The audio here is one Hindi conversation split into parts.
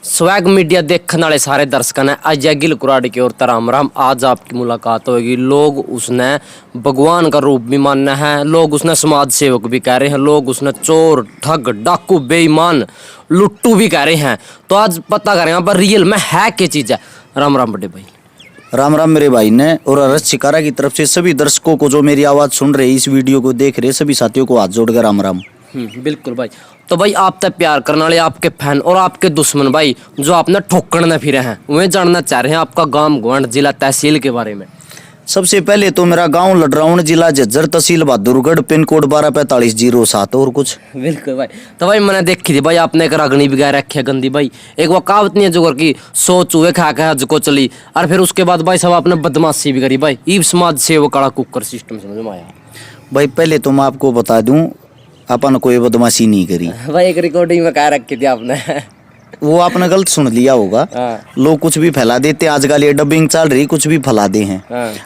स्वैग मीडिया देखने वाले सारे दर्शकों ने अजय गिल कुराड़ी की ओर राम राम। आज आपकी मुलाकात होगी। लोग उसने भगवान का रूप भी मानना है, लोग उसने समाज सेवक भी कह रहे हैं, लोग उसने चोर ठग डाकू बेईमान लुट्टू भी कह रहे हैं। तो आज पता करें यहाँ पर रियल में है क्या चीज़ है। राम राम बड़े भाई। राम राम मेरे भाई ने और अरज शिकारा की तरफ से सभी दर्शकों को जो मेरी आवाज़ सुन रहे, इस वीडियो को देख रहे सभी साथियों को हाथ जोड़कर राम राम। बिल्कुल भाई। तो भाई आप तक प्यार करने वाले आपके फैन और आपके दुश्मन भाई जो आपने ठोकरने फिरे हैं, वे जानना चाह रहे हैं आपका गांव गवांड जिला तहसील के बारे में। सबसे पहले तो मेरा गांव लडराउन जिला झज्जर तहसील बहादुरगढ़ पिन कोड 124507। और कुछ बिल्कुल भाई। तो भाई मैंने देखी थी भाई आपने एक रागनी भी गा रखी है गंदी भाई। एक वो कहावत नहीं है जो की 100 चूहे खा के हज को चली, और फिर उसके बाद भाई सब आपने बदमाशी भी करी भाई। ई समाज से वो काला कुकर सिस्टम समझ में आया भाई। पहले तो मैं आपको बता दूं, अपन कोई बदमाशी नहीं करी भाई। एक रिकॉर्डिंग में कह रखी थी आपने वो आपने गलत सुन लिया होगा। लोग कुछ भी फैला देते, आजकल ये डबिंग चल रही, कुछ भी फैला दे हैं।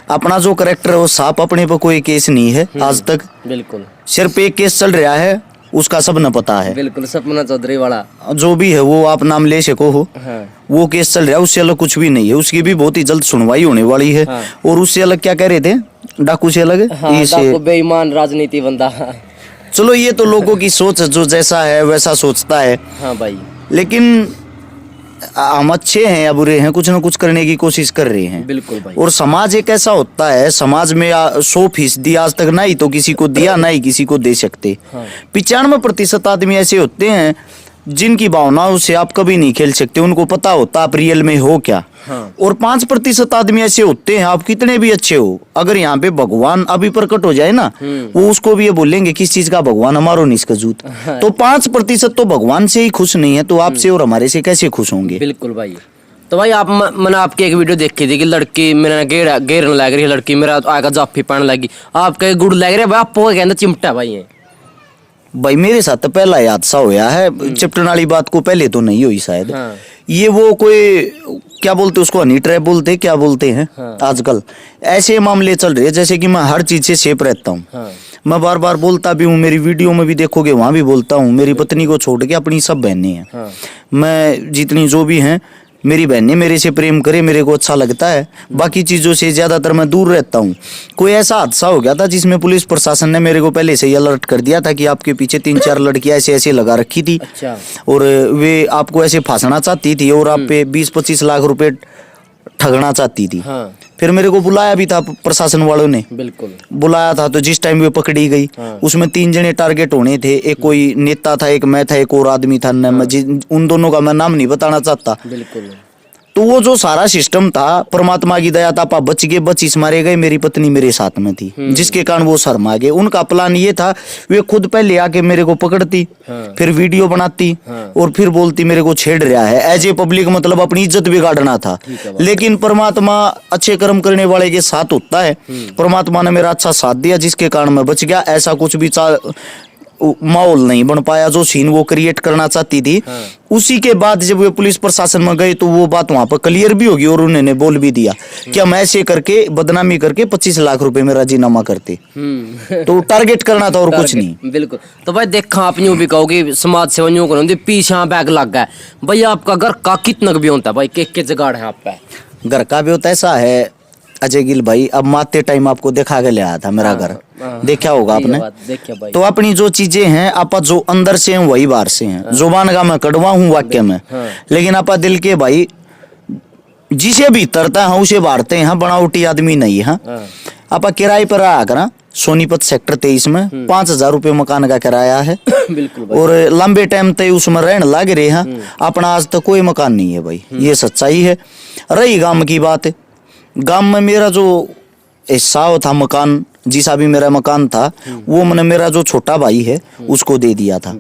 अपना जो करेक्टर है वो साफ, अपने पर कोई केस नहीं है आज तक। बिल्कुल सिर्फ एक केस चल रहा है, उसका सब न पता है। बिल्कुल सपना चौधरी वाला जो भी है वो आप नाम ले सको हो। वो केस चल रहा है, उससे अलग कुछ भी नहीं है। उसकी भी बहुत ही जल्द सुनवाई होने वाली है। और उससे अलग क्या कह रहे थे, डाकू से अलग डाकू बेईमान राजनीति बंदा। चलो ये तो लोगों की सोच, जो जैसा है वैसा सोचता है। हाँ भाई। लेकिन हम अच्छे हैं या बुरे हैं, कुछ ना कुछ करने की कोशिश कर रहे हैं। बिल्कुल भाई। और समाज एक ऐसा होता है, समाज में 100% आज तक ना ही तो किसी को दिया, ना ही किसी को दे सकते। 95% आदमी ऐसे होते हैं जिनकी भावनाओं से आप कभी नहीं खेल सकते। उनको पता होता आप रियल में हो क्या। और 5% आदमी ऐसे होते हैं, आप कितने भी अच्छे हो, अगर यहाँ पे भगवान अभी प्रकट हो जाए ना, वो उसको भी ये बोलेंगे किस चीज का भगवान, हमारो निष्का जूत। तो 5% तो भगवान से ही खुश नहीं है, तो आपसे और हमारे से कैसे खुश होंगे। बिल्कुल भाई। तो भाई आप मैंने आपकी एक वीडियो देखी थी कि लड़की मेरा गेरने लग रही है, लड़की मेरा आगा जाफी पहन लगी, आपके गुड़ लग रहे है भाई। आपको कहते चिमटा भाई है भाई। मेरे साथ तो पहला हादसा होया है, चिपटन वाली बात को पहले तो नहीं हुई शायद। ये वो कोई क्या बोलते उसको, हनी ट्रैप बोलते क्या बोलते हैं। आजकल ऐसे मामले चल रहे हैं जैसे कि मैं हर चीज से सेफ रहता हूँ। मैं बार बार बोलता भी हूँ, मेरी वीडियो में भी देखोगे वहां भी बोलता हूँ, मेरी पत्नी को छोड़ के अपनी सब बहनें हैं। मैं जितनी जो भी हैं मेरी बहनें मेरे से प्रेम करे, मेरे को अच्छा लगता है। बाकी चीज़ों से ज़्यादातर मैं दूर रहता हूँ। कोई ऐसा हादसा हो गया था जिसमें पुलिस प्रशासन ने मेरे को पहले से ही अलर्ट कर दिया था कि आपके पीछे 3-4 लड़कियां ऐसे ऐसे लगा रखी थी। अच्छा। और वे आपको ऐसे फांसना चाहती थी और आप पे 20-25 लाख रुपए ठगना चाहती थी। फिर मेरे को बुलाया भी था प्रशासन वालों ने। बिल्कुल बुलाया था। तो जिस टाइम वे पकड़ी गई, उसमें 3 जने टारगेट होने थे। एक कोई नेता था, एक मैं था, एक और आदमी था। उन दोनों का मैं नाम नहीं बताना चाहता। बिल्कुल। तो वो जो सारा सिस्टम था, परमात्मा की दया था, बच गए, बच मारे गए। मेरी पत्नी मेरे साथ में थी, जिसके कारण वो शर्मा गए। उनका प्लान ये था, वे खुद पहले आके मेरे को पकड़ती, फिर वीडियो बनाती और फिर बोलती मेरे को छेड़ रहा है एज ए पब्लिक, मतलब अपनी इज्जत बिगाड़ना था। लेकिन परमात्मा अच्छे कर्म करने वाले के साथ होता है। परमात्मा ने मेरा अच्छा साथ दिया, जिसके कारण मैं बच गया। ऐसा कुछ भी माहौल नहीं बन पाया जो सीन वो क्रिएट करना चाहती थी। उसी के बाद जब वे पुलिस प्रशासन में गए तो वो बात वहां पर क्लियर भी होगी और उन्होंने बोल भी दिया कि हम ऐसे करके बदनामी करके 25 लाख रुपए में राजीनामा करते। तो टारगेट करना था और कुछ नहीं। बिल्कुल। तो भाई देखा आप यूं भी कहोगे समाज सेवा को पीछे बैग लग गया भाई। आपका घर का कितना भी होता है भाई, के जगाड़ है आप पे घर का भी होता ऐसा है अजय गिल भाई। अब माते टाइम आपको दिखा के ले आया था मेरा घर, देखा होगा आपने। तो अपनी जो चीजें हैं आप जो अंदर से हैं वही बाहर से हैं। जुबान का मैं कड़वा हूँ वाक्य में, लेकिन आप दिल के भाई जिसे भी तरता है उसे बांटते हैं। बनावटी आदमी नहीं है। आप किराए पर आ कर सोनीपत सेक्टर 23 में 5,000 रुपये मकान का किराया है। बिल्कुल। और लंबे टाइम तक उसमें रहने लग रहे हैं। अपना आज तक कोई मकान नहीं है भाई, ये सच्चाई है। रही गांव की बात, गांव में मेरा जो हिस्सा था मकान, जिसा भी मेरा मकान था, वो मैंने मेरा जो छोटा भाई है उसको दे दिया था,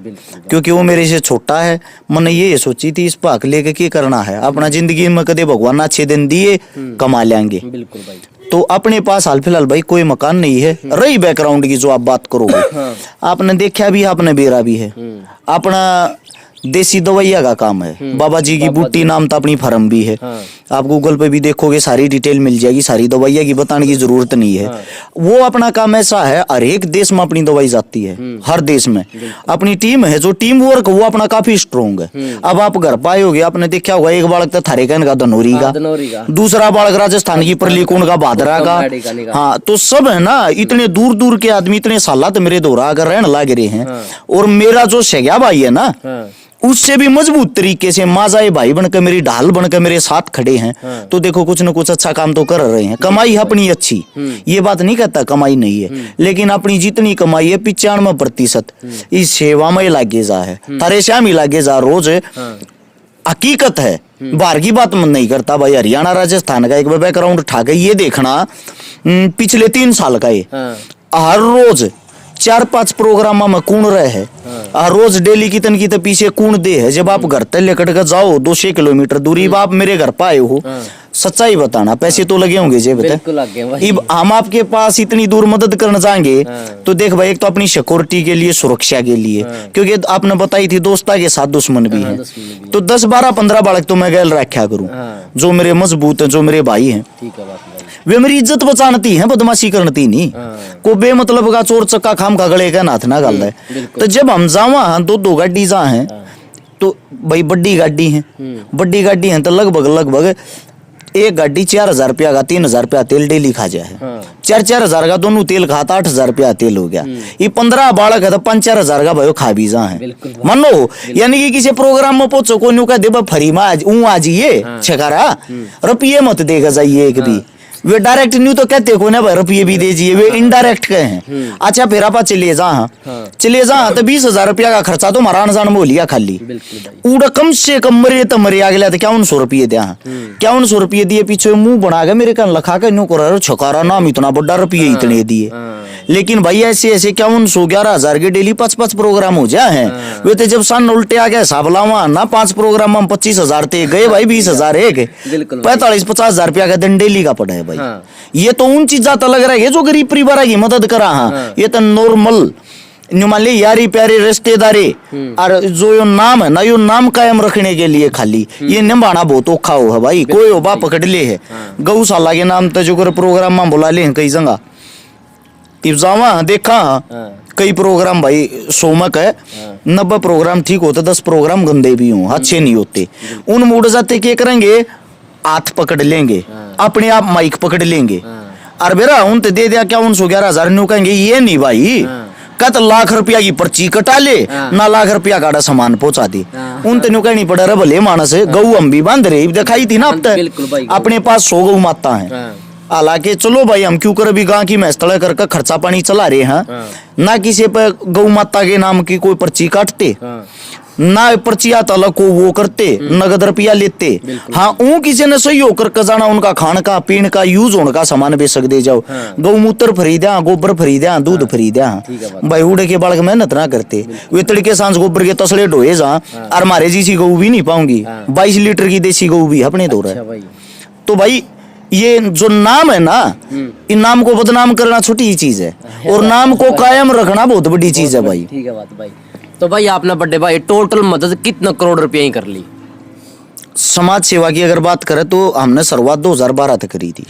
क्योंकि वो मेरे से छोटा है। मैंने ये सोची थी इस पाक लेके क्या करना है, अपना जिंदगी में कदे भगवान अच्छे दिन दिए कमा लेंगे। बिल्कुल भाई। तो अपने पास हाल फिलहाल भाई कोई मकान नहीं है। रही बैकग्राउंड की जो आप बात करोगे, आपने देखा भी, आपने बेरा भी है। अपना देसी दवाइया का काम है। बाबा जी की बूटी नाम तो अपनी फर्म भी है। आप गूगल पे भी देखोगे, सारी डिटेल मिल जाएगी, सारी दवाइया की बताने की जरूरत नहीं है। वो अपना काम ऐसा है, हर एक देश में अपनी दवाई जाती है, हर देश में अपनी टीम है, जो टीम वर्क वो अपना काफी स्ट्रोंग है। अब आप घर पाए होगे, आपने देखा होगा, एक बालक तो थारेकन का धनौरी का, दूसरा बालक राजस्थान की परलीकुंड का, भादरा का। हाँ, तो सब है ना, इतने दूर दूर के आदमी इतने सालात मेरे दोहरा आकर रहने लग रहे हैं। और मेरा जो शेग्या भाई है ना, उससे भी मजबूत तरीके से माजाए भाई बनकर, मेरी ढाल बनकर मेरे साथ खड़े हैं। तो देखो कुछ न कुछ अच्छा काम तो कर रहे हैं। कमाई अपनी अच्छी, ये बात नहीं कहता कमाई नहीं है, लेकिन अपनी जितनी कमाई है 95% इस सेवा में लागे जा है, थारे श्याम ही लागे जा रोज। हकीकत है, बाहर की बात मन नहीं करता भाई। हरियाणा राजस्थान का एक बैकग्राउंड उठा के ये देखना, पिछले 3 साल का ये हर रोज 4-5 प्रोग्राम में कौन रहे है, रोज डेली कितन की तो पीछे कौन दे है। जब आप घर तक लेकर के जाओ 200 किलोमीटर दूरी, आप मेरे घर पाए हो, सच्चाई बताना, पैसे तो लगे होंगे जेब में। हम आपके पास इतनी दूर मदद करना चाहेंगे तो देख भाई, एक तो अपनी सिक्योरिटी के लिए, सुरक्षा के लिए, क्योंकि आपने बताई थी दोस्ता के साथ दुश्मन भी है, तो 10, 12, 15 बालक तो मैं गैल रखा करूं, जो मेरे मजबूत है, जो मेरे भाई हैं। वे मेरी इज्जत बचानती है, बदमाशी करती नहीं। को बेमतलब का चोर चक्का खाम का गले का नाथ ना गल है। तो जब हम जावा 2 गाड़ी जा हैं, तो भाई बड़ी गाड़ी है, बड़ी गाड़ी है, तो लगभग एक गाड़ी 4,000 रुपया का 3,000 रुपया तेल डेली खा जाए। 4-4 हजार का दोनों तेल खाता 8,000 रुपया तेल हो गया। ये 15 बालक है तो 5-4 हजार का भाई खा भी जा है। मानो यानी कि किसी प्रोग्राम में पहुंचो, कोई न्यू कह दे फरी में आज ये छकारा रुपये मत देगा जाइए एक भी। वे डायरेक्ट न्यू तो कहते को ना भाई रुपये भी दे दिए, वे इनडायरेक्ट कहे हैं। अच्छा फिर आप चले जा, चले जा तो 20,000 रुपया का खर्चा तो मारा अनजान में हो लिया खाली। उड़ा कम से कम मरे तो मरे आ गया तो 5100 रुपये दिया, 5100 रुपये दिए, पीछे मुंह बना के मेरे कान लखा के न्यू करो छकारा नाम इतना बड़ा रुपये इतने दिए। लेकिन भाई ऐसे 5100 11,000 के डेली 5-5 प्रोग्राम हो जाए हैं। वे तो जब सन उल्टे आ गया हिसाब लावा ना, 5 प्रोग्राम में 25,000 थे गए भाई, 20,000 एक 45-50,000 रुपया का दिन डेली का पड़ा है भाई। ये तो उन चीजा तो लग रहा है जो गरीब परिवार की मदद करा। ये तो नॉर्मल मान ली यारी प्यारी रिश्तेदारी और जो यो नाम है ना, यो नाम कायम रखने के लिए खाली ये निभाना बहुत औखा हो है भाई। कोई हो बा पकड़ ले है गौशाला के नाम तो जो कर प्रोग्राम में बुला ले कई जगह जावा देखा कई प्रोग्राम भाई सोमक है 90 प्रोग्राम ठीक होते, 10 प्रोग्राम गंदे भी हों, अच्छे नहीं होते। उन मूड जाते क्या करेंगे, हाथ पकड़ लेंगे, अपने आप माइक पकड़ लेंगे और बेरा उन दे दिया क्या 11,000 न्यू कहेंगे। ये नहीं भाई, कत लाख रुपया की पर्ची कटा ले ना, लाख रुपया का सामान पहुंचा दे। उन तेन कहनी पड़ा रे भले मानस गऊ हम भी बांध रहे दिखाई थी ना, अब तक अपने पास 100 गऊ माता है। हालांकि चलो भाई हम क्यों कर अभी गांव की मैच तड़ा करके खर्चा पानी चला रहे हैं, ना किसी पे गौ माता के नाम की कोई पर्ची काटते, ना पर्चिया तलक को वो करते, नगद रुपया लेते। हाँ ऊ किसी ने सही होकर जाना, उनका खान का पीन का यूज होने का सामान बेचक दे जाओ। गौमूत्र फ्री दिया, गोबर फ्री दिया, दूध फ्री दिया। भाई उड़े के बालक मेहनत ना करते, वे तड़के सांझ गोबर के तसले ढोए जा और मारे जैसी गऊ भी नहीं पाऊंगी, 22 लीटर की देसी गऊ भी अपने दो रहे। तो भाई ये जो नाम है ना, इन नाम को बदनाम करना छोटी ही चीज है और नाम को कायम रखना बहुत बड़ी चीज है भाई। ठीक है बात भाई। तो भाई आपने बड़े भाई टोटल मदद कितना करोड़ रुपया ही कर ली? समाज सेवा की अगर बात करें तो हमने शुरुआत 2012 तक करी थी।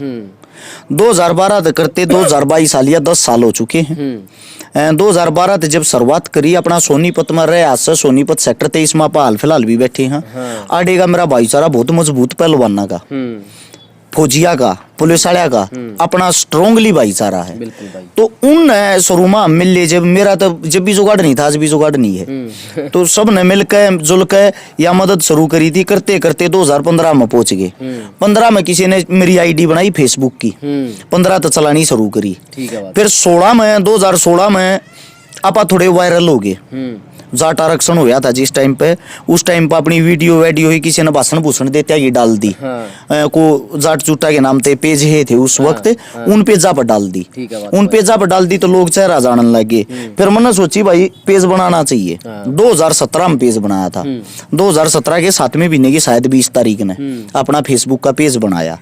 2012 तक करते 2022 साल या 10 साल हो चुके हैं। 2012 तक जब शुरुआत करी, अपना सोनीपत में रहे, आज से सोनीपत सेक्टर 23 में हाल फिलहाल भी बैठे हैं। आड़े का मेरा भाईचारा बहुत मजबूत पहलवाना का, फौजिया का, पुलिस वाला का अपना स्ट्रोंगली भाईचारा है। तो उन शुरू में मिल ले, जब मेरा तो जब भी जुगाड़ नहीं था, आज भी जुगाड़ नहीं है, तो सब ने मिल के जुल के या मदद शुरू करी थी। करते करते 2015 में पहुंच गए। 15 में किसी ने मेरी आईडी बनाई फेसबुक की, 15 तो चलानी शुरू करी। फिर 2016 में आपा थोड़े वायरल हो गए। जाट आरक्षण होया था जिस टाइम पे, उस टाइम पे अपनी वीडियो ही किसी ने भाषण भूषण देते ये डाल दी। को जाट चुट्टा के नाम थे पेज है थे उस वक्त, उन पेजा पर डाल दी। उन पेजा पर डाल दी तो लोग चेहरा जानने लगे। फिर मैंने सोची भाई पेज बनाना चाहिए। 2017 में पेज बनाया था। 2017 के 7वें महीने की शायद 20 तारीख ने अपना फेसबुक का पेज बनाया।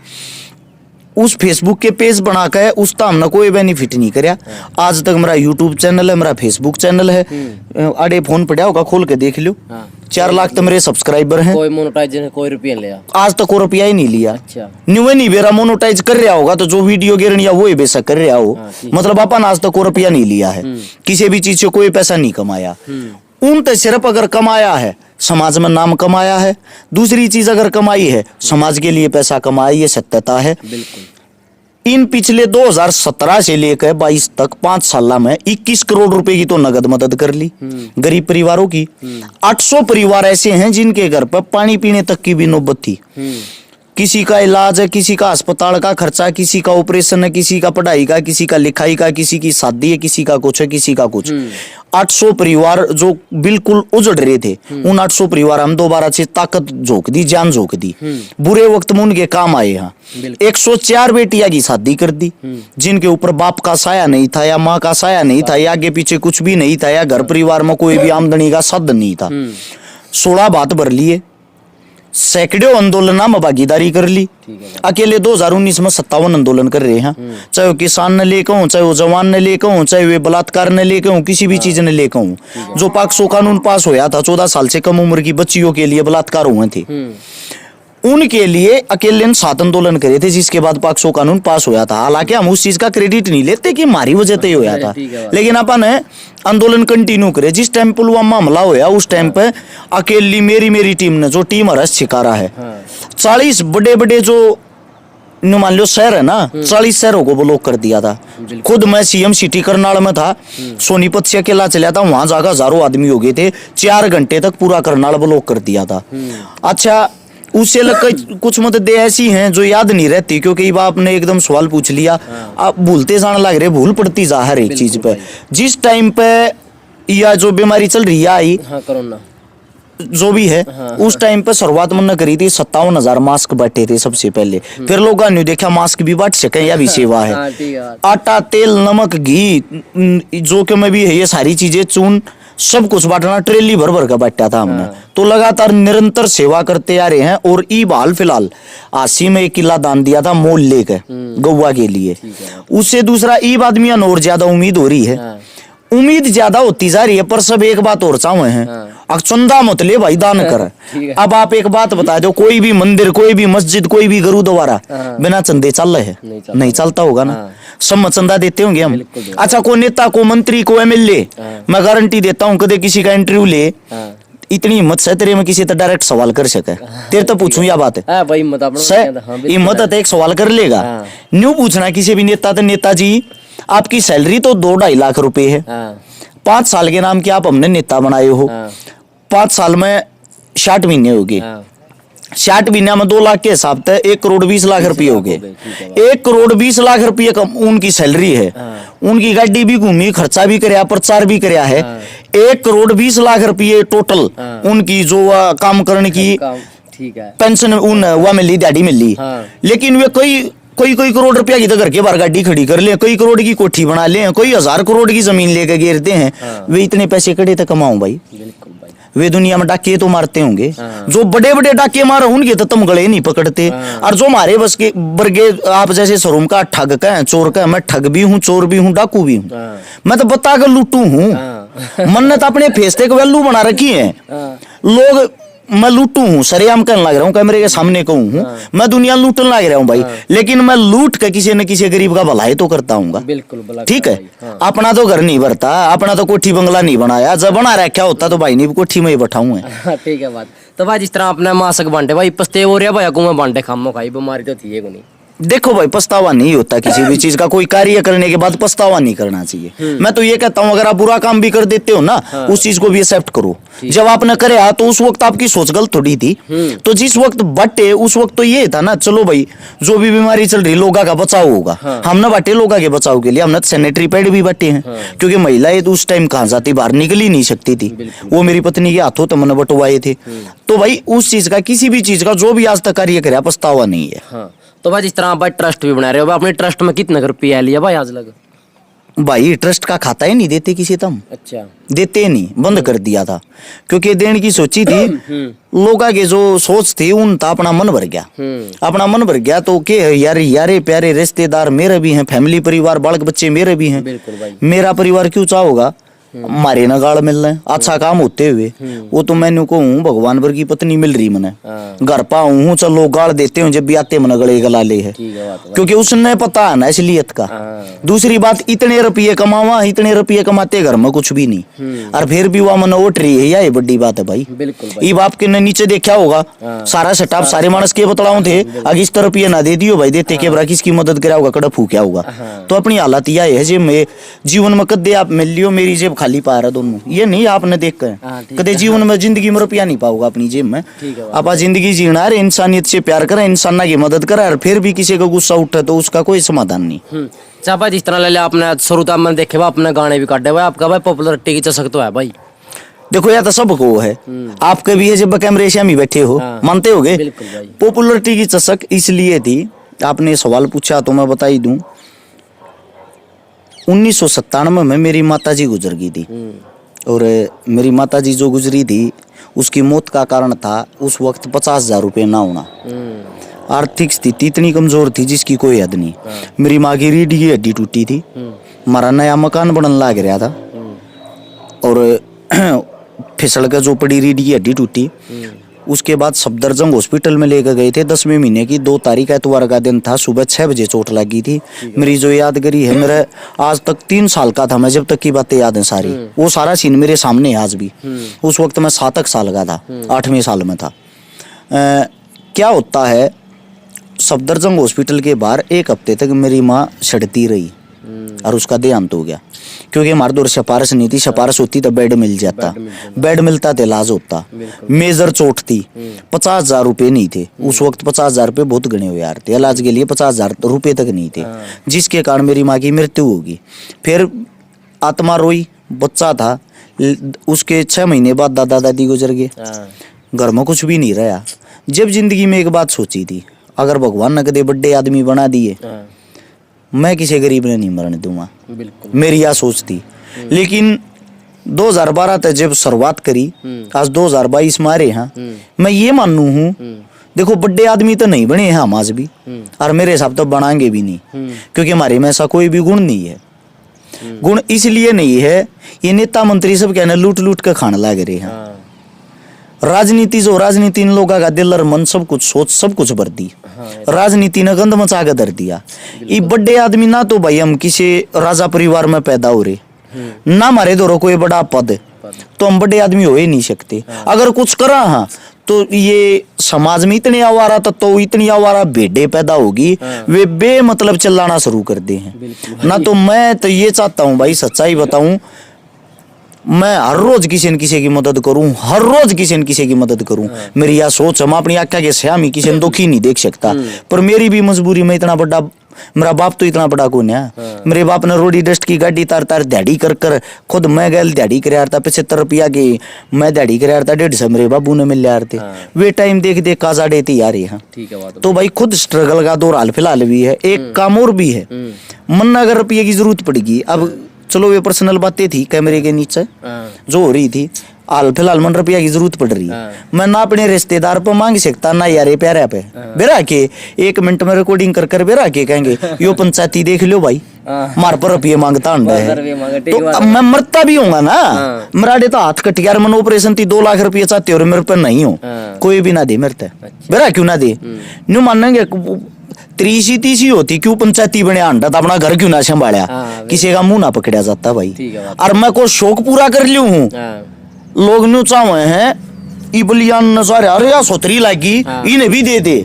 उस फेसबुक के पेज बना के उसका हमने कोई बेनिफिट नहीं करया। आज तक मेरा यूट्यूब चैनल है, मेरा फेसबुक चैनल है, आड़े फोन पड़ा होगा खोल के देख लो। 4 लाख तो मेरे सब्सक्राइबर हैं। कोई मोनेटाइजेशन कोई रुपया लिया आज तक कोई रुपया ही नहीं लिया। अच्छा नहीं बेरा मोनोटाइज कर रहा होगा तो जो वीडियो गिरन या वो ही बेशक कर रहा हो, मतलब अपन आज तक कोई रुपया नहीं लिया है, किसी भी चीज से कोई पैसा नहीं कमाया। उन तो सिर्फ अगर कमाया है समाज में नाम कमाया है, दूसरी चीज अगर कमाई है समाज के लिए पैसा कमाया, ये सत्यता है। बिल्कुल। इन पिछले 2017 से लेकर 22 तक 5 साल में 21 करोड़ रुपए की तो नगद मदद कर ली गरीब परिवारों की। 800 परिवार ऐसे हैं जिनके घर पर पानी पीने तक की भी नौबत थी। किसी का इलाज है, किसी का अस्पताल का खर्चा, किसी का ऑपरेशन है, किसी का पढ़ाई का, किसी का लिखाई का, किसी की शादी है, किसी का कुछ है, किसी का कुछ। 800 परिवार जो बिल्कुल उजड़ रहे थे, उन 800 परिवार हम दोबारा से ताकत झोंक दी, जान झोंक दी। बुरे वक्त में उनके काम आए। यहाँ 104 बेटियां की शादी कर दी जिनके ऊपर बाप का साया नहीं था या माँ का साया नहीं था या आगे पीछे कुछ भी नहीं था या घर परिवार में कोई भी आमदनी का साधन नहीं था। 16 बात भर लिए, सैकड़ों आंदोलन में भागीदारी कर ली। अकेले 2019 में 57 आंदोलन कर रहे हैं, चाहे वो किसान ने लेकर हो, चाहे वो जवान ने लेकर हो, चाहे वे बलात्कार ने लेकर हो, किसी भी चीज ने लेकर हो। जो पॉक्सो कानून पास होया था 14 साल से कम उम्र की बच्चियों के लिए बलात्कार हुए थे, उनके लिए अकेले 7 आंदोलन करे थे, जिसके बाद पॉक्सो कानून पास होया था। हालांकि हम उस चीज का क्रेडिट नहीं लेते कि हमारी वजह से होया था, लेकिन अपन आंदोलन कंटिन्यू करे। जिस टाइम पुलवामा हमला होया उस टाइम पे अकेली मेरी टीम ने, जो टीम हरस शिकारा है, 40 बड़े बड़े जो मान लो शहर है ना, 40 शहरों को ब्लॉक कर दिया था। खुद मैं सीएम सिटी करनाल में था, सोनीपत से अकेला चला था, वहां जाकर हजारों आदमी हो गए थे। 4 घंटे तक पूरा करनाल ब्लॉक कर दिया था। अच्छा, उससे कुछ मददें ऐसी हैं जो याद नहीं रहती, क्योंकि ये आपने एकदम सवाल पूछ लिया, आप भूलते जाने लग रहे, भूल पड़ती जा हर एक चीज पे। जिस टाइम पे या जो बीमारी चल रही है कोरोना जो भी है, उस टाइम पे शुरुआत मैंने करी थी, 57,000 मास्क बांटे थे सबसे पहले। फिर लोगों ने देखा मास्क भी बांट सके, यह भी सेवा है। आटा, तेल, नमक, घी, जो कि मैं भी है, ये सारी चीजें, चून, सब कुछ बांटना, ट्रेली भर भर का बांटा था हमने। तो लगातार निरंतर सेवा करते आ रहे हैं। और ईब हाल फिलहाल 80 में 1 किला दान दिया था मोल लेकर गौवा के लिए। उससे दूसरा ईब आदमी और ज्यादा उम्मीद हो रही है, उम्मीद ज्यादा होती जा रही है, पर सब एक बात और चाहे हैं, चंदा मत ले भाई, दान कर। अब आप एक बात बता दो, कोई भी मंदिर, कोई भी मस्जिद, कोई भी गुरुद्वारा बिना चंदे चल रहे हैं? नहीं चलता होगा ना, सब चंदा देते होंगे हम। अच्छा, को नेता, को मंत्री, को एमएलए, मैं गारंटी देता हूँ कदे किसी का इंटरव्यू ले, इतनी हिम्मत से तेरे में किसी तो डायरेक्ट सवाल कर सके। तेरे तो पूछूं या बात है हिम्मत है, एक सवाल कर लेगा। न्यू पूछना किसी भी नेता तो, नेताजी आपकी सैलरी तो 2-2.5 लाख रुपए है, 5 साल के नाम के आप हमने नेता बनाए हो, 5 साल में 60 महीने हो गए, 60 महीने में 2 लाख के हिसाब से 1 करोड़ 20 लाख रुपये हो गए। 1 करोड़ 20 लाख रुपये कम उनकी सैलरी है, उनकी गाड़ी भी घूमी, खर्चा भी कराया, प्रचार भी कराया है। 1 करोड़ 20 लाख रुपये टोटल उनकी जो काम करने की पेंशन वह मिली, दिहाड़ी मिली। लेकिन वे कोई करोड़ रुपया की तो घर के बाहर गाड़ी खड़ी कर ले, कई करोड़ की कोठी बना ले, कोई 1000 करोड़ की जमीन लेकर गिरते हैं। वे इतने पैसे कड़े तक कमाऊं भाई? वे दुनिया में डाके तो मारते होंगे, जो बड़े बड़े डाके मारे उनके तो तुम गले नहीं पकड़ते। और जो हमारे बस के वर्गे आप जैसे शोरूम का ठग का, चोर का, मैं ठग भी हूँ, चोर भी हूँ, डाकू भी हूँ, मैं तो बता कर लूटू हूँ। मन ने तो अपने फेसते को वैल्यू बना रखी है। लोग, मैं लूटू हूँ, सरेआम करने लग रहा हूँ, कैमरे के सामने कहूँ हूँ, मैं दुनिया लूटने लग रहा हूँ भाई। लेकिन मैं लूट के किसी न किसी गरीब का भलाई तो करता हूँ। बिल्कुल, ठीक है। अपना तो घर नहीं भरता, अपना तो कोठी बंगला नहीं बनाया, जब बना रखा होता तो भाई नहीं कोठी में ही बैठाऊँ। ठीक है बात। तो भाई जिस तरह आपने मास्क बांटे भाई, पछते हो रहा भाई को बांटे, खामो खाई बीमारी तो थी नहीं। देखो भाई, पछतावा नहीं होता किसी भी चीज का, कोई कार्य करने के बाद पछतावा नहीं करना चाहिए। मैं तो ये कहता हूँ, अगर आप बुरा काम भी कर देते हो ना, उस चीज को भी एक्सेप्ट करो। जब आपने करे तो उस वक्त आपकी सोच गलत थोड़ी थी, तो जिस वक्त बटे उस वक्त तो ये था ना, चलो भाई जो भी बीमारी चल रही लोगों का बचाव होगा, हमने बांटे लोगों के बचाव के लिए, हमने सैनिटरी पैड भी बांटे हैं, क्योंकि महिलाएं उस टाइम कहाँ जाती, बाहर निकल ही नहीं सकती थी, वो मेरी पत्नी के हाथों तो मैंने बंटवाए थे। तो भाई उस चीज का, किसी भी चीज का जो भी आज तक कार्य करे, पछतावा नहीं है। तो भाई जिस तरह आप भाई ट्रस्ट भी बना रहे हो, अपने ट्रस्ट में कितने रुपया लिया भाई आज लग? भाई ट्रस्ट का खाता ही नहीं देते किसी तम, अच्छा देते नहीं, बंद कर दिया था क्योंकि देने की सोची थी। लोगों के जो सोच थी उन था अपना मन भर गया, अपना मन भर गया तो के यार यारे प्यारे रिश्तेदार मेरे भी हैं, फैमिली परिवार बालक बच्चे मेरे भी हैं, बिल्कुल भाई। मेरा परिवार क्यों चाहोगा मारे ना गाड़ मिल रहे अच्छा काम होते हुए। वो तो मैंने कहूँ भगवान भर की पत्नी मिल रही मैंने, घर पाऊँ हूँ चलो गाड़ देते हूँ जब भी आते मन गले गला ले है, क्योंकि उसने पता है ना इसलियत का। दूसरी बात इतने रुपये कमावा, इतने रुपये कमाते घर में कुछ भी नहीं, और फिर भी वह मन उठ रही है, यही बड़ी बात है भाई। ये बाप के ने नीचे देखा होगा सारा सेटअप सारे मानस के बतलाऊ थे, अगर इस रुपये ना दे दियो भाई देते के बरा किसकी मदद करा होगा, कड़ा फूक्या होगा। तो अपनी हालत यह है जे मैं जीवन में कदे आप मिल लियो मेरी जेब खाली पा रहा दोनों, ये नहीं आपने देख कर कदे जीवन में जिंदगी में रुपया नहीं पाओगा अपनी जेब में। आप जिंदगी जीना है, इंसानियत से प्यार करें, इंसान की मदद करें, और फिर भी किसी का गुस्सा उठे तो उसका कोई समाधान नहीं। भाई जिस तरह ले लिया आपने शुरू में देखे हुआ अपने गाने भी काटे हुए, आपका भाई पॉपुलरिटी की चसक तो है भाई। देखो या तो सबको है, आपके भी है जब कैमरे से हम ही बैठे हो, मानते होगे। पॉपुलरिटी की चसक इसलिए थी, आपने सवाल पूछा तो मैं बता ही दूं। 1997 में मेरी माताजी गुजर गई थी, और मेरी माताजी जो गुजरी थी उसकी मौत का कारण था उस वक्त 50,000 रुपये ना होना। आर्थिक स्थिति इतनी कमजोर थी जिसकी कोई हद नहीं। मेरी माँ की रीढ़ की हड्डी टूटी थी, हमारा नया मकान बनने लग रहा था, और फिसल के जो पड़ी रीढ़ की हड्डी टूटी। उसके बाद सफदरजंग हॉस्पिटल में लेकर गए थे, 10वें महीने की 2 तारीख एतवार का दिन था, सुबह 6 बजे चोट लगी थी। मेरी जो यादगिरी है, मेरा आज तक 3 साल का था मैं, जब तक की बातें याद है सारी, वो सारा सीन मेरे सामने है आज भी। उस वक्त मैं 7 साल का था, 8वें साल में था। क्या होता है, सफदरजंग हॉस्पिटल के बाहर 1 हफ्ते तक मेरी माँ सड़ती रही और उसका देहांत हो गया, क्योंकि हमारे दौर सिफारिश नहीं थी, सिफारिश होती तो बेड मिल जाता, बेड मिलता तो इलाज होता। मेजर चोट थी, 50,000 रुपये नहीं थे उस वक्त, 50,000 रुपये बहुत गणे हुए यार थे, इलाज के लिए 50,000 रुपये तक नहीं थे, जिसके कारण मेरी माँ की मृत्यु होगी। फिर आत्मा रोई, बच्चा था, उसके 6 महीने बाद दादा दादी गुजर गए, घर में कुछ भी नहीं रहा। जब जिंदगी में एक बात सोची थी, अगर भगवान ने कदे बड़े आदमी बना दिए, मैं किसी गरीब ने नहीं मरने दूंगा, मेरी यह सोच थी। लेकिन 2012 तक जब शुरुआत करी, आज 2022 मारे हैं, मैं ये मानू हूँ, देखो बड़े आदमी तो नहीं बने हैं हम आज भी, और मेरे हिसाब तो बनाएंगे भी नहीं, क्योंकि हमारे में ऐसा कोई भी गुण नहीं है। गुण इसलिए नहीं है, ये नेता मंत्री सब कहने लूट लूट कर खाने लग रहे हैं। राजनीति जो राजनीति इन लोगों का दिल और मन सब कुछ सोच सब कुछ भर दी, राजनीति ने गंद मचा के धर दिया। ये बड़े आदमी ना तो भाई हम किसी राजा परिवार में पैदा हो रहे, ना हमारे दौरों कोई बड़ा पद, तो हम बड़े आदमी हो ही नहीं सकते। अगर कुछ करा हाँ तो ये समाज में इतने आवारा तो इतनी आवारा भेड़े पैदा होगी, वे बेमतलब चिल्लाना शुरू कर दे हैं ना। तो मैं तो ये चाहता हूँ भाई, सच्चाई बताऊं, मैं हर रोज किसी न किसी की मदद करूं, हर रोज किसी न किसी की मदद करूं। मेरी यह सोच है, मैं अपनी आँखों के सामने किसी ने दुखी नहीं देख सकता, पर मेरी भी मजबूरी में इतना बड़ा, मेरा बाप तो इतना बड़ा कौन है। मेरे बाप ने रोडी डस्ट की गाड़ी तार तार दिहाड़ी कर कर, खुद मैं गैल दिहाड़ी कर था 75 रुपया की, मैं दिहाड़ी कर था 150 मेरे बाबू ने मिल रहे थे। वे टाइम देख देख काजा देती यार यहाँ। तो भाई खुद स्ट्रगल का दौर हाल फिलहाल भी है। एक काम और भी है, मन अगर रुपये की जरूरत पड़ेगी, अब चलो वे पर्सनल बातें थी कैमरे के नीचे जो हो रही थी, हाल फिलहाल मन रुपया की जरूरत पड़ रही है, मैं ना अपने रिश्तेदार पे मांग सकता ना यारे प्यारे पे बेरा के 1 मिनट में रिकॉर्डिंग कर कर बेरा के कहेंगे यो पंचायती देख लो भाई मार पर रुपये मांगता है, तो अब मैं मरता भी होगा ना। मेरा तो हाथ कट गया, मन ऑपरेशन थी 2 लाख रुपये चाहते हो, मेरे पर नहीं हो, कोई भी ना दे मेरे पे, बेरा क्यों ना दे, न्यू मानेंगे 30 होती क्यों पंचायती बने अंडा अपना घर क्यों ना संभाला, किसी का मुंह ना पकड़ा जाता भाई। और मैं को शौक पूरा कर लियो हूँ, लोग न्यू चाहे हैं इबलियान नजारे, अरे यार सोतरी लागी इन्हें भी दे दे,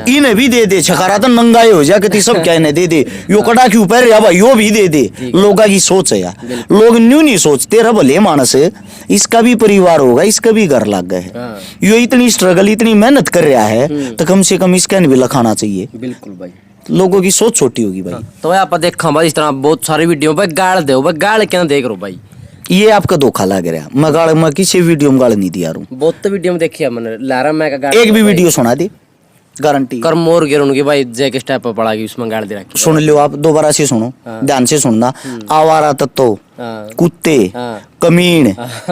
इन्हें भी दे दे, छकारा तो नंगाए हो जा कि सब क्या इन्हें दे दे, यो कड़ा क्यों पैर रहा भाई यो भी दे दे। लोगों की सोच है यार, लोग न्यू नहीं सोचते रहा भले मानस है, इसका भी परिवार होगा, इसका भी घर लग गए है, यो इतनी स्ट्रगल इतनी मेहनत कर रहा है तो कम से कम इसका भी लखाना चाहिए। बिल्कुल भाई, लोगों की सोच छोटी होगी भाई। तो आप देखा भाई इस तरह बहुत सारी वीडियो पे गाड़ दो भाई, गाड़ क्या देख रो भाई, ये आपका धोखा लग रहा, मैं किसी वीडियो में गाड़ नहीं दिया रहा हूँ। बहुत तो वीडियो में देखी है मैंने, लारा मैं का एक भी वीडियो सुना दे, गारंटी। कर मोर गिर उनकी भाई जय के स्टेप पर पड़ा गई उसमें गाड़ दे रखी। सुन लो आप, दोबारा से सुनो, ध्यान से सुनना। आवारा तत्व, हाँ। कुत्ते, हाँ। कमीन,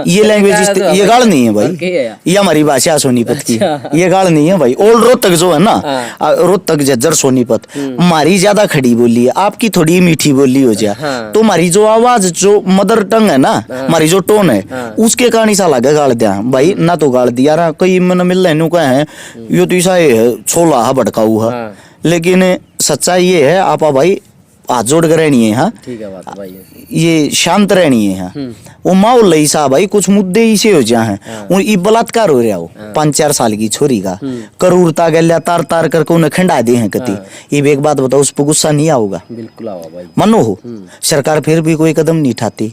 ये लैंग्वेज, ये गाल नहीं है भाई, है ये हमारी भाषा सोनीपत की, अच्छा। ये गाल नहीं है भाई। ओल्ड रोहतक जो है ना, रोहतक झज्जर सोनीपत, हमारी ज्यादा खड़ी बोली है, आपकी थोड़ी मीठी बोली हो जाए। हाँ। तो हमारी जो आवाज, जो मदर टंग है ना, हमारी जो टोन है, उसके कारण सा लगे गाल दिया भाई ना। तो गाल दिया रहा कई मन मिल रहे कहे हैं यो तो ऐसा है छोला है भड़काऊ है। हाँ। लेकिन सच्चाई ये है आपा भाई, हाथ जोड़ कर रहनी है। हाँ, ठीक है बात भाई। ये शांत रहनी है। हाँ, वो माहौल ऐसा भाई, कुछ मुद्दे ऐसे हो जाए हैं। वो ये बलात्कार हो रहा हो 5-4 साल की छोरी का, करूरता गल्या तार तार करके उन्हें खंडा दे हैं कति। ये एक बात बताओ, उस पर गुस्सा नहीं आओगा? बिल्कुल आओ भाई। मनो हो सरकार फिर भी कोई कदम नहीं उठाती,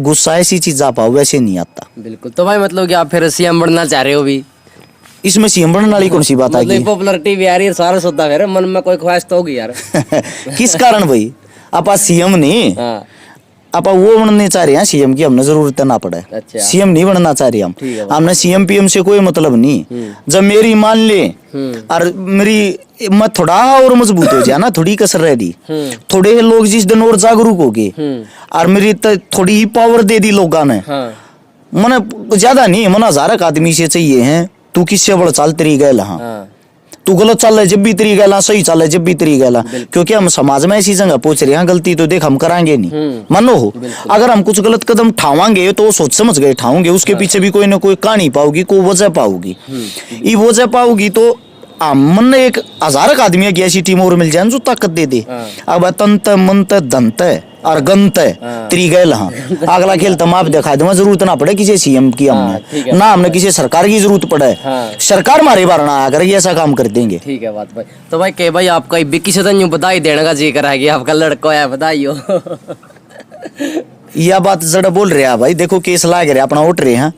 गुस्सा ऐसी चीज आ पाओ वैसे नहीं आता। बिल्कुल। तो भाई मतलब कि आप फिर सीएम बनना चाह रहे हो भी? इसमें सीएम बनने वाली कौन सी बात आ गई? पॉपुलरिटी भी आ रही है, सारा सोता फिर मन में कोई ख्वाहिश तो होगी यार। किस कारण भाई? आपा सीएम नहीं, हाँ। आपा वो बनने चाह रहे हैं सीएम की, हमने जरूरत ना पड़े। अच्छा। सीएम नहीं बनना चाह रहे हम, ठीक है। हमने सीएम पीएम से कोई मतलब नहीं। जब मेरी मान ले और मेरी मैं थोड़ा और मजबूत हो जाए ना, थोड़ी कसर रह दी, थोड़े लोग जिस दिन और जागरूक हो गए और मेरी थोड़ी ही पावर दे दी लोगों ने, हाँ। मने ज्यादा नहीं, मन 1000 आदमी से चाहिए हैं, तू किससे बड़ा चाल तेरी गैल। हाँ, हाँ। तू गलत चल रहा है जब भी तेरी गैला, सही चल रहा है जब भी तेरी गैला, क्योंकि हम समाज में ऐसी जगह पहुंच रहे हैं, गलती तो देख हम कराएंगे नहीं। मानो हो, अगर हम कुछ गलत कदम उठावांगे तो वो सोच समझ गए उठाओगे, उसके पीछे भी कोई ना कोई कहानी पाओगी, कोई वजह पाओगी। ये वजह पाओगी तो मन एक 1000 आदमी की ऐसी टीम और मिल जाए जो ताकत दे दे। अब तंत मंत दंत और गंत तेरी गैल। हाँ, अगला खेल तो आप दिखा दूंगा, जरूरत ना पड़े किसी सीएम की हमने, ना हमने किसी सरकार की जरूरत पड़े। सरकार हमारे बार ना आकर ये ऐसा काम कर देंगे। ठीक है बात भाई। तो भाई के भाई आपका बिक्की से तो बधाई देने का जी करा कि आपका लड़का है, बधाई हो। यह बात जरा बोल रहे हैं भाई, देखो केस लाग रहे अपना उठ रहे हैं,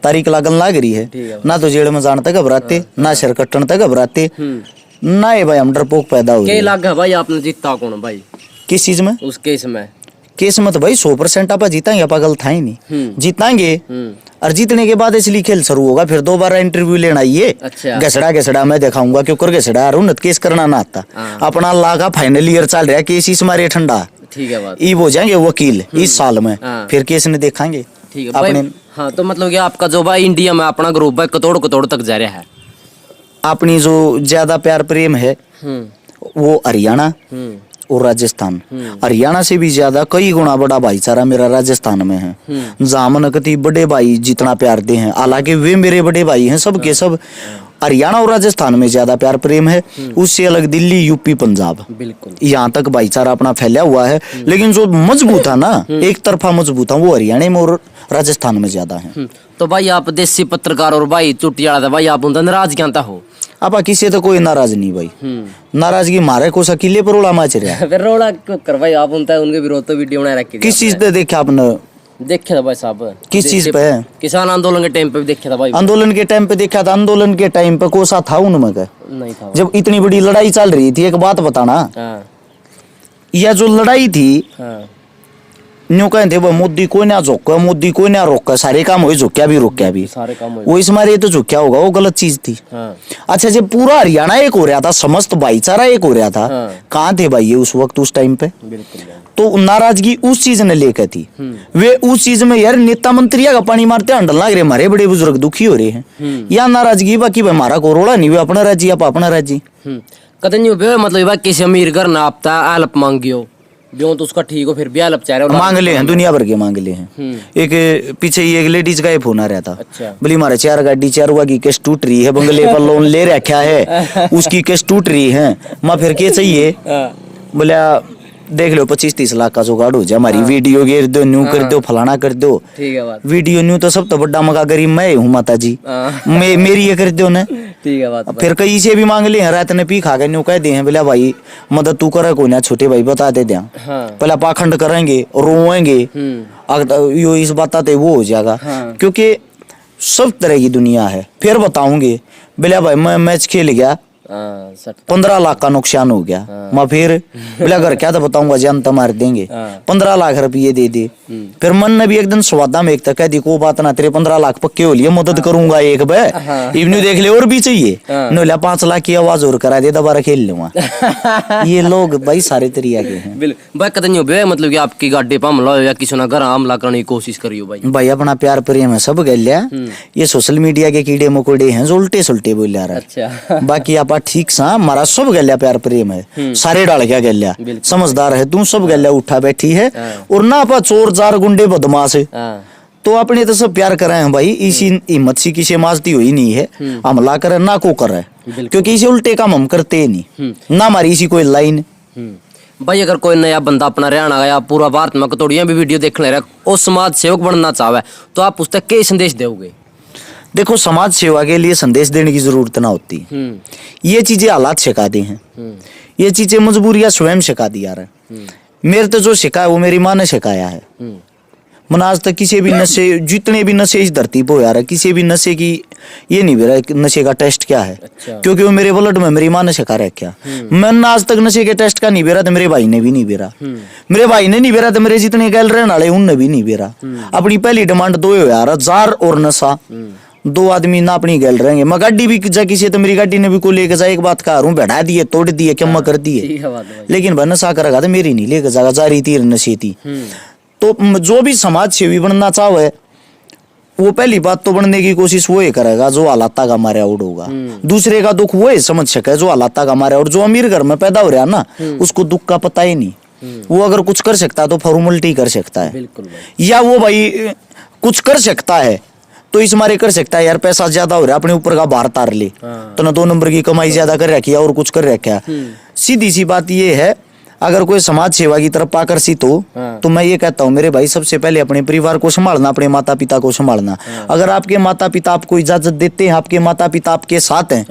तारीख लागन लाग रही है ना, तो जेल में जाने तक घबराते, ना सिर कटने तक घबराते, ना ये भाई हम डरपोक पैदा हो के लाग भाई आपने जीता कौन भाई? किस चीज में? उस केस में। केस में तो भाई 100% आप जीतेंगे, आप गलत था ही नहीं, जीतेंगे। और जीतने के बाद इसलिए खेल शुरू होगा, फिर दोबारा इंटरव्यू लेना ये। अच्छा। घसड़ा मैं दिखाऊंगा क्यों कर घसड़ा उन्नत केस करना ना आता। अपना ला का फाइनल ईयर चल रहा है, केस इस मारे ठंडा। ठीक है बात। ये हो जाएंगे वकील इस साल में, फिर केस ने देखेंगे। ठीक है भाई। हाँ, तो मतलब कि आपका जो भाई इंडिया में अपना ग्रुप है कतोड़ तक जा रहा है। अपनी जो ज्यादा प्यार प्रेम है वो हरियाणा और राजस्थान। हरियाणा से भी ज्यादा कई गुना बड़ा भाईचारा मेरा राजस्थान में है, जहाँ मन कति बड़े भाई जितना प्यार दे हैं, हालांकि वे मेरे बड़े भाई हैं सब के सब। हरियाणा और राजस्थान में ज्यादा प्यार प्रेम है, उससे अलग दिल्ली यूपी पंजाब, बिल्कुल यहाँ तक भाईचारा अपना फैला हुआ है। लेकिन जो मजबूत है ना, एक तरफा मजबूत है, वो हरियाणा में और राजस्थान में ज्यादा है। तो भाई आप देसी पत्रकार और भाई चुटियाला था भाई, आप उनका नाराज क्या हो? आपा किसी तो कोई नाराज नहीं भाई, नाराजगी मारे को अकेले पर रोड़ा माच रहा है। फिर रोड़ा क्यों कर भाई? आप उनका उनके विरोध तो वीडियो बना रखी थी। किस चीज पे देखा आपने? देखे था भाई साहब। किस चीज पे? किसान आंदोलन के टाइम पे भी देखा था भाई। आंदोलन के टाइम पे देखा था? आंदोलन के टाइम पे कोसा था उनमें का? नहीं था जब इतनी बड़ी लड़ाई चल रही थी, एक बात बताना, यह जो लड़ाई थी न्यू कहते वो मोदी को ना झोंका, मोदी को ना रोका, सारे काम हो झोंक्या भी रोक्या भी, सारे काम वो इस मारे तो झोंक्या होगा, वो गलत चीज थी। अच्छा, जब पूरा हरियाणा एक हो रहा था, समस्त भाईचारा एक हो रहा था, कहाँ थे भाई ये उस वक्त उस टाइम पे? तो नाराजगी उस चीज ने लेकर थी। वे उस चीज में यार नेता मंत्रिया का पानी मारते हंडल लग रहे, हमारे बड़े बुजुर्ग दुखी हो रहे हैं, या नाराजगी बाकी भाई हमारा कोरोड़ा नहीं, वे अपना राज्य आप अपना राज्य कतई नहीं। मतलब किसी अमीर घर ना आपता हेल्प मांगियो तो उसका ठीक हो, फिर भी हेल्प चाह रहे हो? मांग ले हैं, दुनिया भर के मांग ले हैं। एक पीछे ही एक लेडीज का फोन आ रहा था। अच्छा। बोली हमारे 4 गाड़ी 4 हुआ की किस्त टूट रही है, बंगले पर लोन ले रखा है, उसकी किस्त टूट रही है, माँ फिर क्या चाहिए? बोला देख लो 25-30 लाख का जुगाड़ हो जाए, हमारी वीडियो घेर दो, न्यू कर दो, फलाना कर दो। ठीक है बात। वीडियो न्यू तो सब तो बड़ा मगा गरीब मैं हूँ माता जी, मेरी ये कर दो ना। ठीक है बात। फिर कई से भी मांग ले हैं, रात ने पी खा के न्यू कह दे हैं, बोला भाई मदद तू करे को ना, छोटे भाई बता दे दिया। पहले पाखंड करेंगे, रोएंगे, यो इस बताते वो हो जाएगा, क्योंकि सब तरह की दुनिया है। फिर बताऊंगे बोला भाई मैं मैच खेल गया, हाँ, 15 लाख का नुकसान हो गया। मैं फिर बोला घर क्या तो बताऊंगा, जान तो मार देंगे। 15 लाख रुपये दे दे। फिर मन ने भी एक दिन स्वादा में एक तक कह दी को बात ना, तेरे 15 लाख पक्के हो लिए, मदद करूंगा एक बे इवनी देख ले और भी चाहिए नोला 5 लाख की आवाज और करा दे, दोबारा खेल लूंगा। ये लोग भाई सारे तरीके के हैं। बिल्कुल भाई, कतई हो मतलब कि आपकी गाड़ी पर हमला हो या किसी ने घर हमला करने की कोशिश करी हो भाई? भाई अपना प्यार प्रेम है सब गल लिया। ये सोशल मीडिया के कीड़े मकोड़े हैं जो उल्टे सुलटे बोल रहा है। अच्छा बाकी आप ठीक सा हमारा सब गलिया प्यार प्रेम है, सारे डाल क्या गलिया, समझदार है तू, सब गलिया उठा बैठी है। और ना आप चोर जार गुंडे बदमाश है तो अपने तो सब प्यार करे हैं भाई। इसी हिम्मत सी किसी माजती हुई नहीं है, हमला करे ना को करे, क्योंकि इसे उल्टे काम हम करते नहीं ना, हमारी इसी कोई लाइन। भाई अगर कोई नया बंदा अपना हरियाणा या पूरा भारत में कतौड़ियां भी वीडियो देखने रहा और समाज सेवक बनना चाहे तो आप उस तक क्या संदेश दोगे? देखो समाज सेवा के लिए संदेश देने की जरूरत ना होती, ये चीजें हालात सिखाते हैं, ये चीजें मजबूरियां स्वयं सिखा दिया रहा। मेरे तो जो सिखा है वो मेरी माँ ने सिखाया है। मन आज तक किसी भी नशे, जितने भी नशे इस धरती पर यार, किसी भी नशे की ये नहीं बेरा नशे का टेस्ट क्या है। अच्छा। क्योंकि वो मेरे ब्लड में मेरी माँ ने सिखा रखा। मैंने आज तक नशे के टेस्ट का नहीं बेरा तो मेरे भाई ने भी नहीं बेरा, मेरे भाई ने नहीं बेरा तो मेरे जितने गैल रहने वाले उनने भी नहीं बेरा। अपनी पहली डिमांड दो यार, जार और नशा। दो आदमी ना अपनी गैल रहेंगे। मैं गाड़ी भी जाकी से तो मेरी गाड़ी ने भी को लेकर जाए, एक बात कह रहा हूँ, बैठा दिए तोड़ दिए क्या कर दिए, लेकिन भाई नशा करेगा तो मेरी नहीं लेकर जाएगा, जारी तीर नशे थी। तो जो भी समाज सेवी बनना चाहे वो पहली बात तो बनने की कोशिश वो ही करेगा जो हालात का मारे आउट होगा। दूसरे का दुख वो ही समझ सके जो हालात का मारे। और जो अमीर घर में पैदा हो रहा ना उसको दुख का पता ही नहीं। वो अगर कुछ कर सकता है तो फॉर्मेलिटी कर सकता है, या वो भाई कुछ कर सकता है तो इस मारे कर सकता है यार पैसा ज्यादा हो रहा है अपने ऊपर का भार तार ले तो ना 2 नंबर की कमाई ज्यादा कर रखी है और कुछ कर रखा है। सीधी सी बात ये है, अगर कोई समाज सेवा की तरफ आकर्षित हो तो मैं ये कहता हूँ मेरे भाई सबसे पहले अपने परिवार को संभालना, अपने माता पिता को संभालना। अगर आपके माता पिता आपको इजाजत देते हैं, आपके माता पिता आपके साथ हैं,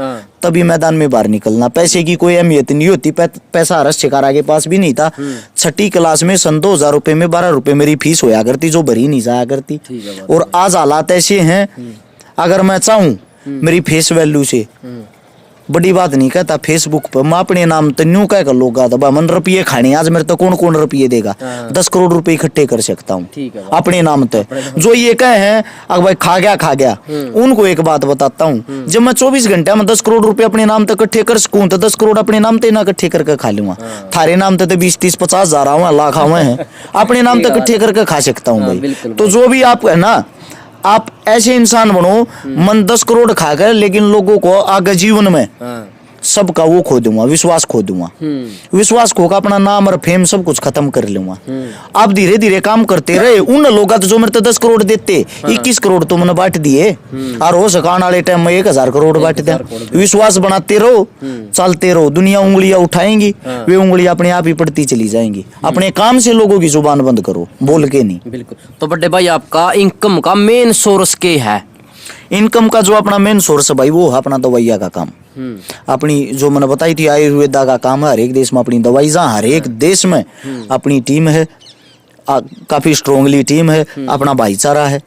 तभी मैदान में बाहर निकलना। पैसे की कोई अहमियत नहीं होती, पैसा हरस शिकारा के पास भी नहीं था। 6ठी क्लास में सन 2000 रुपए में 12 रुपए मेरी फीस होया करती जो भरी नहीं जाया करती। और आज हालात ऐसे हैं, अगर मैं चाहूँ मेरी फेस वैल्यू से बड़ी बात नहीं कहता, फेसबुक पर मैं अपने नाम तो न्यू कह कर लोग मन रुपये खाने आज मेरे तो कौन रुपये देगा। 10 करोड़ रुपए इकट्ठे कर सकता हूँ अपने नाम पे। जो ये कहे हैं अगर भाई खा गया उनको एक बात बताता हूँ, जब मैं 24 घंटे में 10 करोड़ रुपए अपने नाम तक इकट्ठे कर सकूँ तो 10 करोड़ अपने नाम तक ना इकट्ठे करके खा लूंगा। थारे नाम तक 20, 30, 50 हजार आवे लाख आवे हैं, अपने नाम तक इकट्ठे करके खा सकता हूँ भाई। तो जो भी आप है ना, आप ऐसे इंसान बनो मन 10 करोड़ खाकर लेकिन लोगों को आगे जीवन में सबका वो खो दूंगा, विश्वास खो दूंगा। विश्वास खो का अपना नाम और फेम सब कुछ खत्म कर लूंगा। आप धीरे धीरे काम करते रहे, उन लोगों तो जो मेरे तो 10 करोड़ देते 21 करोड़ तो मैंने बांट दिए और हो सकान वाले टाइम में 1000 करोड़ बांट दिया। विश्वास बनाते रहो, चलते रहो, दुनिया उंगलियां उठाएंगी, वे उंगलियां अपने आप ही पड़ती चली जाएंगी। अपने काम से लोगों की जुबान बंद करो, बोल के नहीं। बिल्कुल। तो बड़े भाई आपका इनकम का मेन सोर्स क्या है? इनकम का जो अपना मेन सोर्स है भाई वो है अपना दवाइया का काम। अपनी जो मैंने बताई थी आयुर्वेदा का काम है, हर एक देश में अपनी दवाई, जहाँ हर एक देश में अपनी टीम है, काफी स्ट्रोंगली टीम है, अपना भाईचारा है।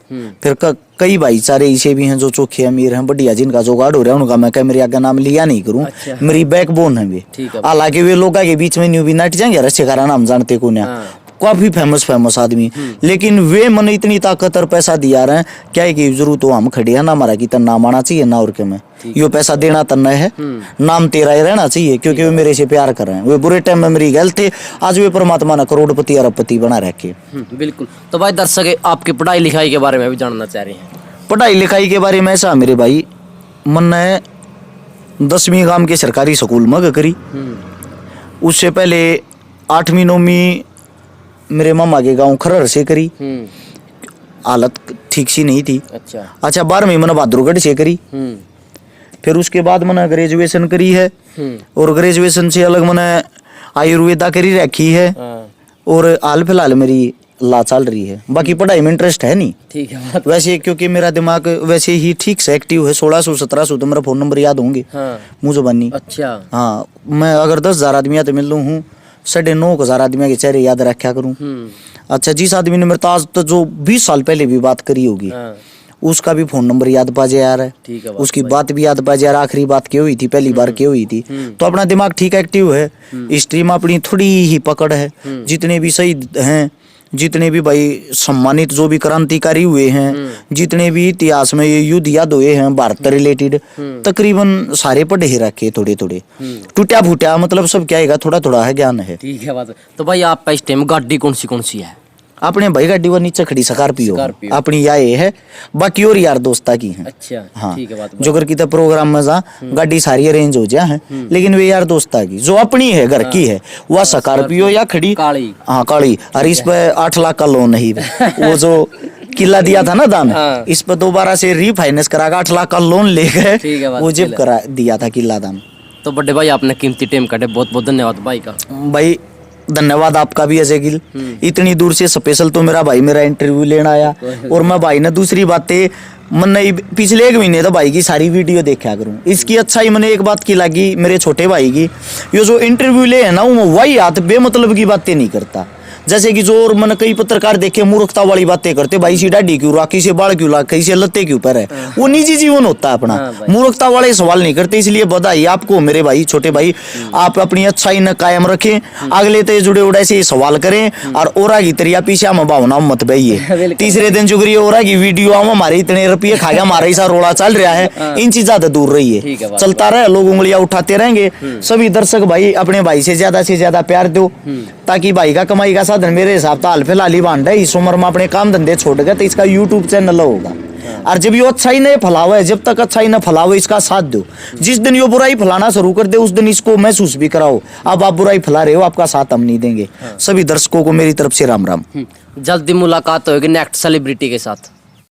फिर कई भाईचारे ऐसे भी हैं जो चोखे अमीर हैं, बढ़िया जिनका जुगाड़ हो रहा है, उनका मैं क्या मेरे आगे नाम लिया नहीं करूँ। अच्छा। मेरी बैकबोन है वे, हालांकि वे लोग के बीच में न्यू भी नट जाएंगे, रस्से का नाम जानते को ना, काफी फेमस आदमी, लेकिन वे मन इतनी ताकत और पैसा दिया रहे हैं क्या है कि जरूर तो हम खड़े हैं ना, हमारा की तन नाम आना चाहिए ना, और के में यो पैसा देना तन है, नाम तेरा ही रहना चाहिए, क्योंकि वे मेरे से प्यार कर रहे हैं। वे बुरे टाइम में मेरी गल थे, आज वे परमात्मा ने करोड़पति अरबपति बना रखे। बिल्कुल। तो भाई दर्शक आपकी पढ़ाई लिखाई के बारे में भी जानना चाह रहे हैं। पढ़ाई लिखाई के बारे में ऐसा मेरे भाई, मन ने 10वीं गांव के सरकारी स्कूल में करी, उससे पहले 8वीं 9वीं मेरे मामा के गांव खरर से करी, हालत ठीक सी नहीं थी। अच्छा 12वीं मैंने बहादुरगढ़ से करी। फिर उसके बाद मैंने ग्रेजुएशन करी है, और ग्रेजुएशन से अलग मैंने आयुर्वेदा करी रखी है, और हाल फिलहाल मेरी ला चल रही है। बाकी पढ़ाई में इंटरेस्ट है नहीं। ठीक है। वैसे क्योंकि मेरा दिमाग वैसे ही ठीक से एक्टिव है, 1600-1700 तो मेरा फोन नंबर याद होंगे मुझे बनी। अच्छा हाँ, मैं अगर 10,000 आदमी तो मिल लूँ हूँ, 9,500 आदमी के चेहरे याद रखा करूँ। अच्छा जिस आदमी ने मेरे तो आज तो जो 20 साल पहले भी बात करी होगी उसका भी फोन नंबर याद पा जाए यार, ठीक है, उसकी बात भी याद पा जाए, आखिरी बात क्या हुई थी, पहली बार क्या हुई थी। तो अपना दिमाग ठीक एक्टिव है, स्ट्रीम अपनी थोड़ी ही पकड़ है। जितने भी शहीद हैं, जितने भी भाई सम्मानित जो भी क्रांतिकारी हुए हैं, जितने भी इतिहास में ये युद्ध याद हुए हैं भारत रिलेटेड, तकरीबन सारे पढ़े ही रखे थोड़े थोड़े, टूटा फूटा मतलब सब क्या है, थोड़ा थोड़ा है ज्ञान है। ठीक है बात। तो भाई आपका इस टाइम गाड़ी कौन सी है? अपने भाई गाड़ी वो नीचे खड़ी स्कॉर्पियो स्कॉर्पियो। अपनी ये है, बाकी और यार दोस्ता की है। अच्छा हाँ, ठीक है बात। जोगर की तो प्रोग्राम में जा गाड़ी सारी अरेंज हो जाए है, लेकिन वे यार दोस्ता की जो अपनी है घर की है वह स्कॉर्पियो या खड़ी काली। हाँ काली। और इस पे 8 लाख का लोन नहीं वो जो किला दिया था ना दान, हाँ। इस पे दोबारा से रीफाइनेंस करा 8 लाख का लोन ले गए, ठीक है बात, वो जिप करा दिया था किला दान। तो बड़े भाई आपने कीमती टाइम काटे, बहुत बहुत धन्यवाद भाई का। भाई धन्यवाद आपका भी अजय गिल, इतनी दूर से स्पेशल तो मेरा भाई मेरा इंटरव्यू लेना आया। और मैं भाई ने दूसरी बातें मैंने पिछले 1 महीने तो भाई की सारी वीडियो देखा करूं, इसकी अच्छाई मैंने एक बात की लगी मेरे छोटे भाई की, ये जो इंटरव्यू ले है ना वो वही हाथ बेमतलब की बातें नहीं करता। जैसे कि जो और मैंने कई पत्रकार देखे मूर्खता वाली बातें करते, भाई सी डाडी क्यों रहा, किसे बाल क्यों ला, कैसे लत्ते क्यों पर है, वो निजी जीवन होता है अपना। मूर्खता वाले सवाल नहीं करते, इसलिए बधाई आपको मेरे भाई छोटे भाई, आप अपनी अच्छाई न कायम रखें, अगले ते जुड़े उड़े से सवाल करें और ओरा की तरिया पीछे हम भावना मत बहिए। तीसरे दिन जुगरी ओरा की वीडियो हम हमारे इतने रुपये खा गया, हमारा ऐसा रोड़ा चल रहा है, इन चीज ज्यादा दूर रहिए, चलता रहे, लोग उंगलियां उठाते रहेंगे। सभी दर्शक भाई अपने भाई से ज्यादा प्यार दो, ताकि भाई का कमाई का साधन मेरे हिसाब से हाल फिलहाल ही बांध है। इस उम्र में अपने काम धंधे छोड़ गए तो इसका यूट्यूब चैनल होगा, और जब ये अच्छाई नहीं फैलावे, जब तक अच्छाई न फैलावे इसका साथ दो। जिस दिन ये बुराई फैलाना शुरू कर दे उस दिन इसको महसूस भी कराओ, अब आप बुराई फैला रहे हो, आपका साथ हम नहीं देंगे। सभी दर्शकों को मेरी तरफ से राम राम। जल्दी मुलाकात होगी नेक्स्ट सेलिब्रिटी के साथ।